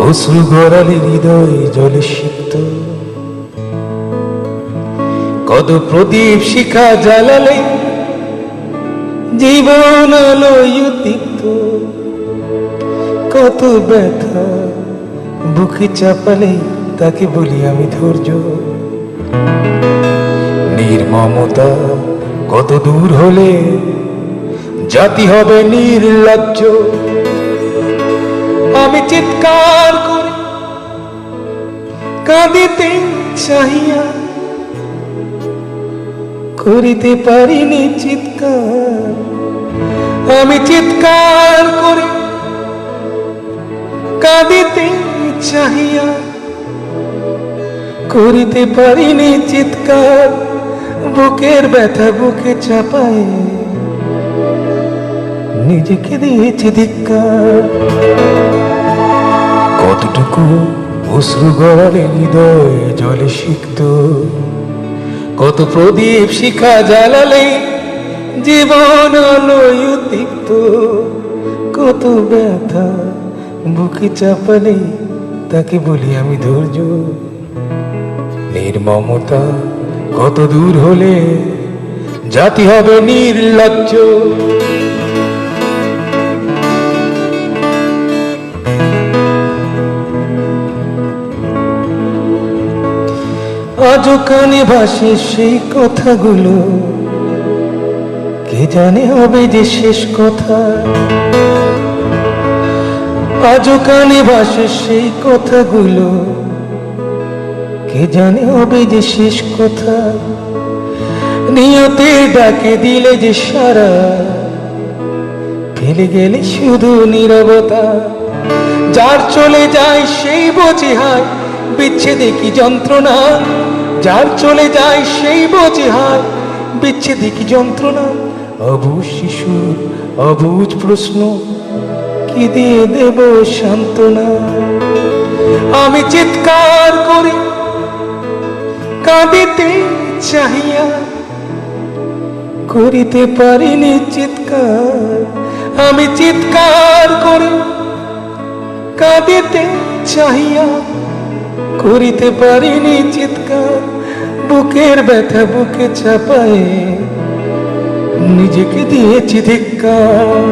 অশ্রু গড়ালে হৃদয় জলে সিক্ত, কত প্রদীপ শিখা জ্বালালে জীবন আলোয় উদ্দীপ্ত, কত ব্যথা বুকে চাপালে তাকে বলি আমি ধৈর্য। নির্মমতা কত দূর হলে জাতি হবে নির্লজ্জ। আমি চিৎকার করে কাঁদিতে চাহিয়া করিতে পারিনি চিৎকার। আমি চিৎকার করে কাঁদিতে চাহিয়া করিতে পারিনি চিৎকার। বুকের ব্যথা বুকে চাপায় নিজেকে দিয়েছি ধিক্কার। কতটুকু অশ্রু গড়ালে হৃদয় জলে সিক্ত, কত প্রদীপ শিখা জ্বালালে জীবন আলোয় উদ্দীপ্ত, কত ব্যথা বুকে চাপালে তাকে বলি আমি ধৈর্য। নির্মমতা কত দূর হলে জাতি হবে নির্লজ্জ। আজও কানে ভাসে সেই কথাগুলো, কে জানে হবে যে শেষ কথা। আজও কানে ভাসে সেই কথাগুলো, কে জানে হবে যে শেষ কথা। নিয়তের ডাকে দিলে যে সারা, ফেলে গেলে শুধু নীরবতা। যার চলে যায় সেই বোঝে হায় বিচ্ছেদে কি যন্ত্রণা। যার চলে যায় সেই বোঝে হায় বিচ্ছেদে কি যন্ত্রণা। অবুঝ শিশুর অবুঝ প্রশ্ন, কি দিয়ে দেব সান্ত্বনা। আমি চিৎকার করি কাঁদিতে চাহিয়া করিতে পারিনি চিৎকার। আমি চিৎকার করে কাঁদিতে চাহিয়া করিতে পারিনি চিৎকার। বুকের ব্যথা বুকে চাপায় নিজেকে দিয়েছি ধিক্কার।